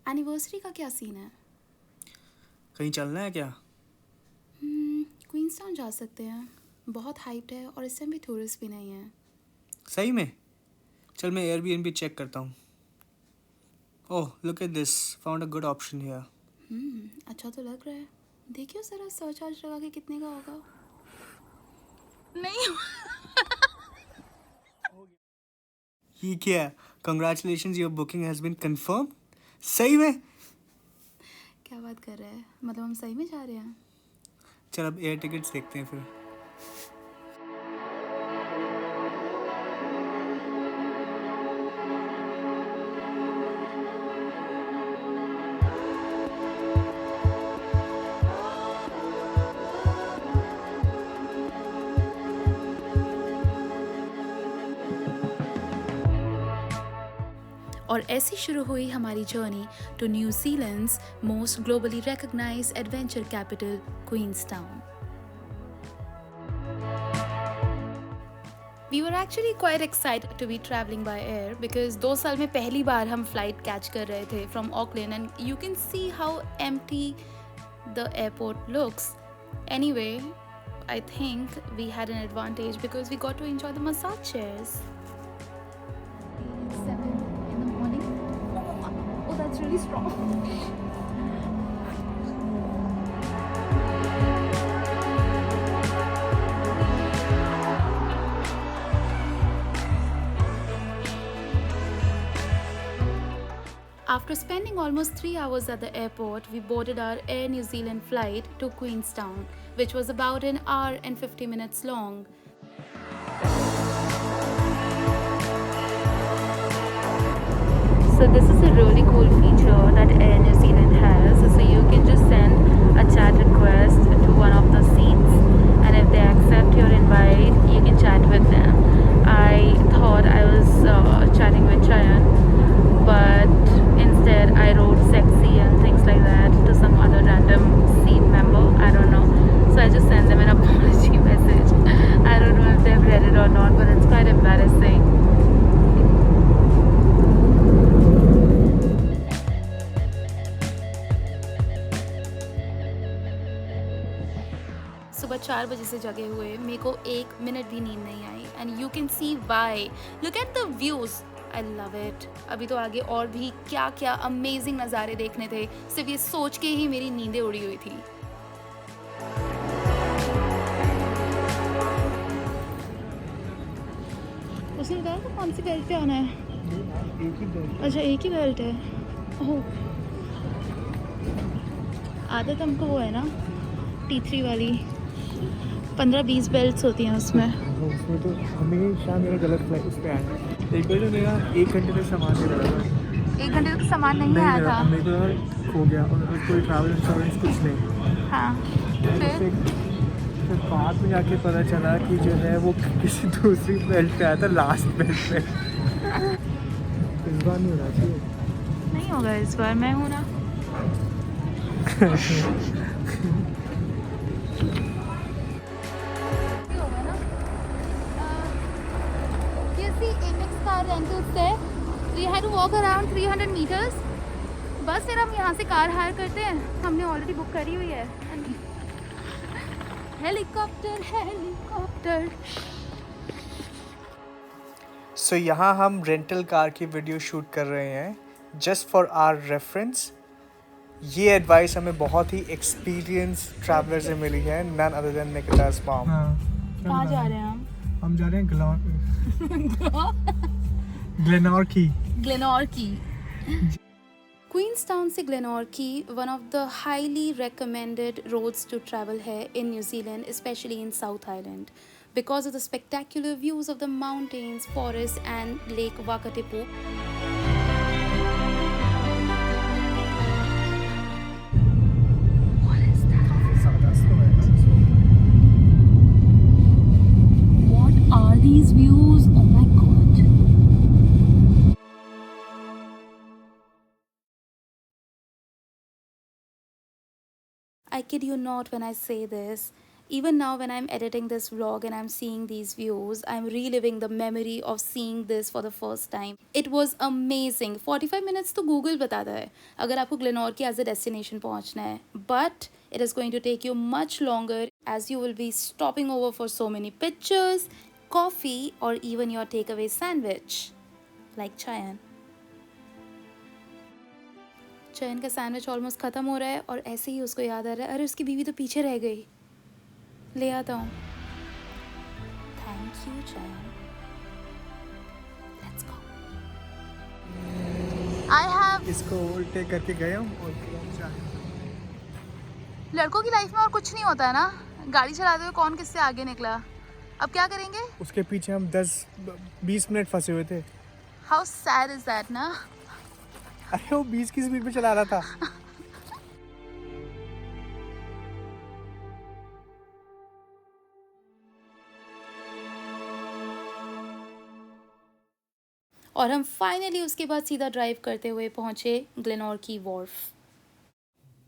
Anniversary का क्या scene है? कहीं चलना है क्या? क्वींसटाउन जा सकते हैं, बहुत हाइप्ड है और इस टाइम भी टूरिस्ट भी नहीं है। सही में? चल मैं एयरबीएनबी चेक करता हूँ। Oh look at this, found a good option here. अच्छा तो लग रहा है। देखियो ज़रा सर्च वर्च लगा के कितने का होगा। नहीं। ये क्या? Congratulations, your booking has been confirm. सही में? क्या बात कर रहा है, मतलब हम सही में जा रहे हैं? चल अब एयर टिकट्स देखते हैं फिर। और ऐसी शुरू हुई हमारी journey to New Zealand's most globally recognised adventure capital Queenstown. We were actually quite excited to be traveling by air because 2 साल में पहली बार हम फ्लाइट कैच कर रहे थे from Auckland and you can see how empty the airport looks. Anyway, I think we had an advantage because we got to enjoy the massage chairs. 7 in the morning. Oh, that's really strong. After spending almost 3 hours at the airport, we boarded our Air New Zealand flight to Queenstown, which was about an hour and 50 minutes long. So this is a really cool feature that Air New Zealand has. So you can just send a chat request to one of the seats, and if they accept your invite, you can chat with them. I thought I was chatting with Chayan, but instead I wrote sexy and things like that to some other random seat member. I don't know. So I just sent them an apology message. I don't know if they've read it or not, but it's quite embarrassing. सुबह 4 बजे से जगे हुए मेरे को 1 minute भी नींद नहीं आई and you can see why. Look at the views, I love it. अभी तो आगे और भी क्या क्या अमेजिंग नज़ारे देखने थे, सिर्फ ये सोच के ही मेरी नींदें उड़ी हुई थी। उसने बताया था कौन सी बेल्ट पे आना है? एक ही बेल्ट। अच्छा एक ही बेल्ट है। ओह, आदत हमको वो है ना, T3 वाली 15-20 बेल्ट्स होती हैं उसमें। उसमें तो हमेशा मेरा गलत फ्लाइट उस पर आया। एक बार तो मेरा 1 घंटे तक सामान नहीं रहा था। 1 घंटे तक सामान नहीं आया था। मेरे को खो गया और कोई ट्रैवल इंश्योरेंस कुछ नहीं। हाँ फिर बाद में जाके पता चला कि जो है वो किसी दूसरी बेल्ट पे आया था, लास्ट बेल्ट पे। इस बार नहीं होना चाहिए। नहीं होगा इस बार, मैं हूँ ना। Amex car rentals there. We had to walk around 300 meters. बस फिर हम यहाँ से कार हायर करते हैं, हमने ऑलरेडी बुक करी हुई है। Helicopter helicopter. सो यहाँ हम रेंटल कार की वीडियो शूट कर रहे हैं जस्ट फॉर आवर रेफरेंस। ये एडवाइस हमें बहुत ही एक्सपीरियंस ट्रैवलर से मिली है, नन अदर देन निकिता's mom। कहाँ जा रहे हैं हम? हम जा रहे हैं ग्लेनॉर्की। क्वींसटाउन से Glenorchy one of the highly recommended roads to travel है in New Zealand, specially in South Island, because of the spectacular views of the mountains, forests and Lake Wakatipu. What is that? What are these views? Oh my god. I kid you not when I say this, Even now, when I'm editing this vlog and I'm seeing these views, I'm reliving the memory of seeing this for the first time. It was amazing. 45 minutes तो Google बताता है अगर आपको ग्लेनोर की as a destination पहुंचना है, but it is going to take you much longer as you will be stopping over for so many pictures, coffee, or even your takeaway sandwich, like Chayan. चयन का sandwich almost ख़त्म हो रहा है और ऐसे ही उसको याद आ रहा है, अरे उसकी बीवी तो पीछे रह गई, ले आता हूँ. थैंक यू चयन. Let's go. आई हैव इसको उल्टे करके गए हम और फिर हम जाए। लड़कों की लाइफ में और कुछ नहीं होता है ना, गाड़ी चलाते हुए कौन किससे आगे निकला. अब क्या करेंगे. उसके पीछे हम 10-20 मिनट फंसे हुए थे। हाउ सैड इज दैट ना. अरे वो 20 की स्पीड पे चला रहा था। और हम फाइनली उसके बाद सीधा ड्राइव करते हुए पहुंचे ग्लेनोर्की वॉर्फ.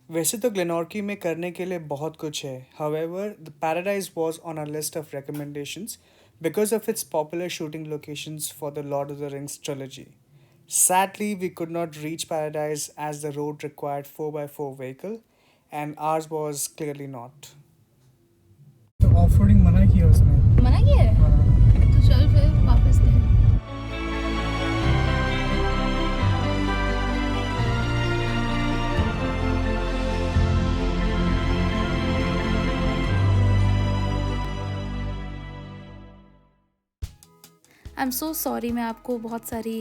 वैसे तो ग्लेनोर्की में करने के लिए बहुत कुछ है। However, the Paradise was on our list of recommendations because of its popular shooting locations for the Lord of the Rings trilogy. Sadly, we could not reach Paradise as the road required 4x4 vehicle and ours was clearly not. तो off-roading मना किया उसने। मना किया है तो चल फिर वापस ले. आई एम सो सॉरी, मैं आपको बहुत सारी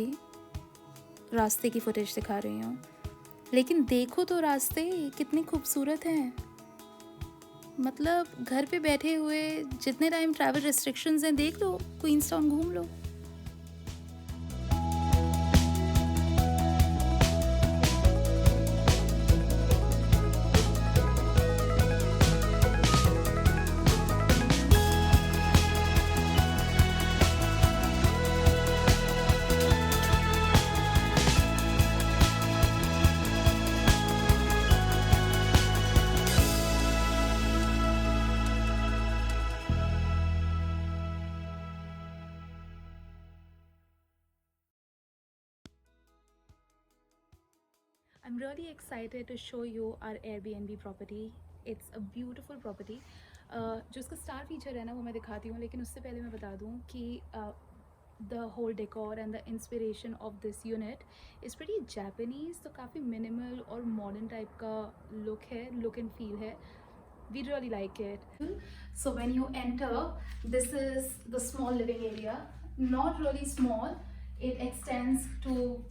रास्ते की फुटेज दिखा रही हूँ, लेकिन देखो तो रास्ते कितने खूबसूरत हैं. मतलब घर पे बैठे हुए जितने टाइम ट्रैवल रिस्ट्रिक्शंस हैं, देख लो, क्वींसटाउन घूम लो. I'm really excited to show you our Airbnb property. It's a beautiful property. जो इसका स्टार फीचर है ना वो मैं दिखाती हूँ, लेकिन उससे पहले मैं बता दूँ कि the whole decor and the inspiration of this unit is pretty Japanese, तो काफ़ी minimal और modern type का look है, look and feel है. We really like it. So when you enter, this is the small living area. Not really small. It extends to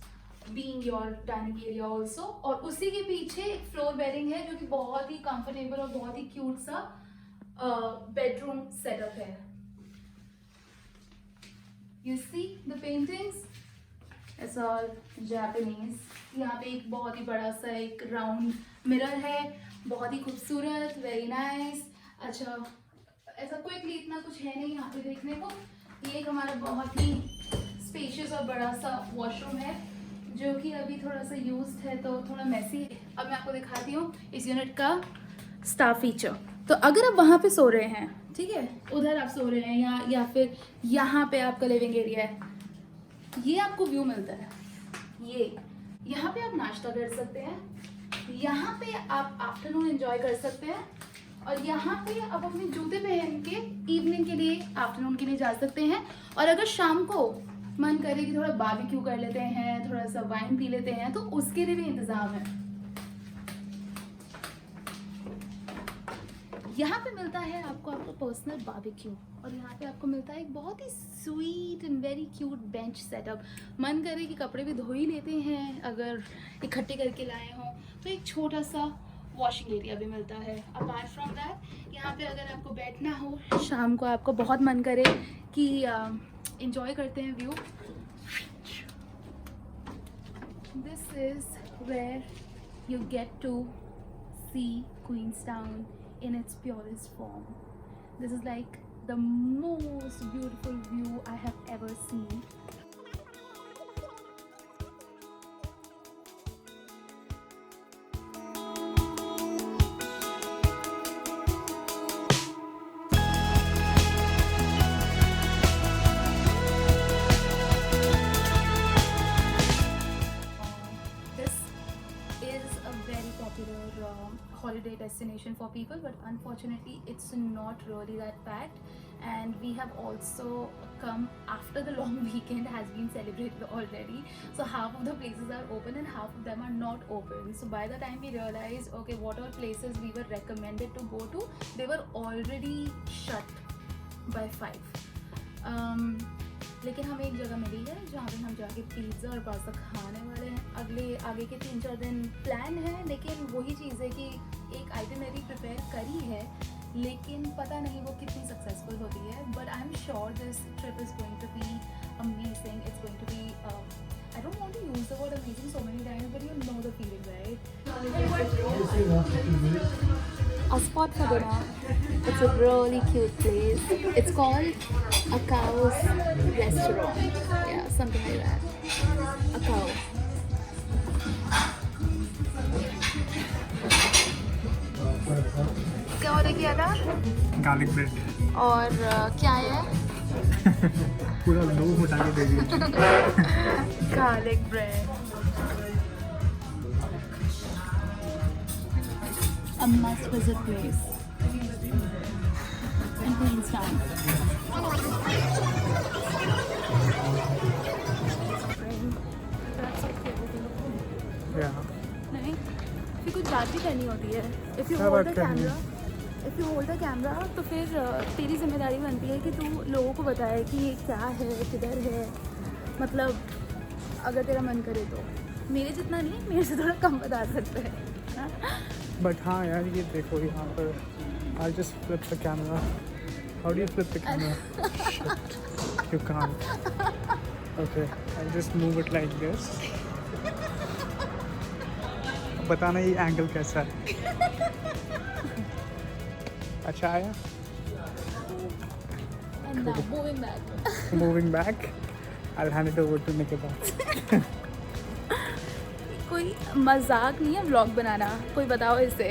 being your dining area also. और उसी के पीछे एक floor bedding है जो कि बहुत ही कंफर्टेबल और बहुत ही क्यूट सा बेडरूम सेटअप है. You see the paintings? It's all Japanese. यहाँ पे एक बहुत ही बड़ा सा एक राउंड मिरर है, बहुत ही खूबसूरत, वेरी नाइस. अच्छा, ऐसा क्विकली इतना कुछ है नहीं यहाँ पे देखने को. ये एक हमारा बहुत ही स्पेशियस और बड़ा सा वॉशरूम है जो कि अभी थोड़ा सा यूज्ड है, तो थोड़ा मैसी है. अब मैं आपको दिखाती हूँ इस यूनिट का स्टार फीचर. तो अगर आप वहाँ पे सो रहे हैं, ठीक है, उधर आप सो रहे हैं या फिर यहाँ पे आपका लिविंग एरिया है, ये आपको व्यू मिलता है. ये यहाँ पे आप नाश्ता कर सकते हैं, यहाँ पे आप आफ्टरनून एंजॉय कर सकते हैं, और यहाँ पे आप अपने जूते पहन के इवनिंग के लिए, आफ्टरनून के लिए जा सकते हैं. और अगर शाम को मन करे कि थोड़ा बारबेक्यू कर लेते हैं, थोड़ा सा वाइन पी लेते हैं, तो उसके लिए भी इंतजाम है. यहाँ पे मिलता है आपको आपका पर्सनल बारबेक्यू, और यहाँ पे आपको मिलता है एक बहुत ही sweet and very cute bench setup. मन करे कि कपड़े भी धो ही लेते हैं, अगर इकट्ठे करके लाए हों, तो एक छोटा सा वॉशिंग एरिया भी मिलता है. अपार्ट फ्रॉम दैट, यहाँ पे अगर आपको बैठना हो, शाम को आपको बहुत मन करे कि enjoy करते हैं view. This is where you get to see Queenstown in its purest form. This is like the most beautiful view I have ever seen. is a very popular holiday destination for people, but unfortunately it's not really that packed. And we have also come after the long weekend has been celebrated already, so half of the places are open and half of them are not open. So by the time we realized, okay, what all places we were recommended to go to, they were already shut by 5. लेकिन हमें एक जगह मिली है जहाँ पे हम जाके pizza और पास्ता खाने वाले हैं। आगे के 3-4 दिन प्लान है, लेकिन वही चीज़ है कि एक आइटिनरी प्रिपेयर करी है, लेकिन पता नहीं वो कितनी सक्सेसफुल होती है। But I am sure this trip is going to be amazing, it's going to be I don't want to use the word amazing so many times, but you know the feeling, right? A spot for dinner. It's a really cute place. It's called Akau's Restaurant. Yeah, something like that. Akau. क्या order किया था? Garlic bread. और क्या है? पूरा लोग उठा के दे दिया। Garlic bread. A must visit place in Queenstown. Yeah. नहीं, फिर कुछ बात भी करनी होती है। If you क्या hold बात the करनी है? camera, if you hold the camera, तो फिर तेरी जिम्मेदारी बनती है कि तू लोगों को बताए कि ये क्या है, किधर है। मतलब अगर तेरा मन करे तो, मेरे जितना नहीं, मेरे से थोड़ा कम बता सकते हैं। बट हाँ यार, ये देखो यहाँ पर I'll just flip the camera. How do you flip the camera? Shit. You can't. Okay, I'll just move it like this. बताना ये एंगल कैसा है। अच्छा आया? And now moving back. Moving back. I'll hand it over to Nikitas. कोई मजाक नहीं है व्लॉग बनाना, कोई बताओ इसे।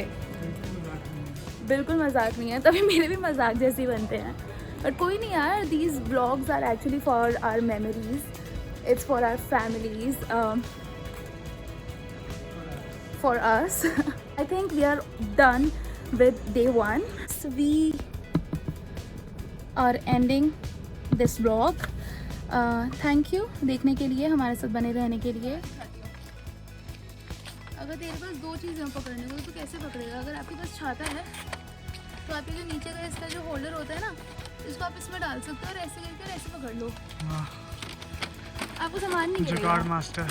बिल्कुल मजाक नहीं है, तभी मेरे भी मजाक जैसे ही बनते हैं। बट कोई नहीं यार, these vlogs are actually for our memories, it's for our families, for us. I think we are done with day 1. So we are ending this vlog. Thank you देखने के लिए, हमारे साथ बने रहने के लिए। अगर तेरे पास 2 चीज़ें पकड़ने को तो कैसे पकड़ेगा? अगर आपके पास छाता है तो आपके जो नीचे का इसका जो होल्डर होता है ना, इसको आप इसमें डाल सकते हो और ऐसे करके ऐसे पकड़ लो, आपको सामान नहीं गिरेगा। जुगाड़ मास्टर।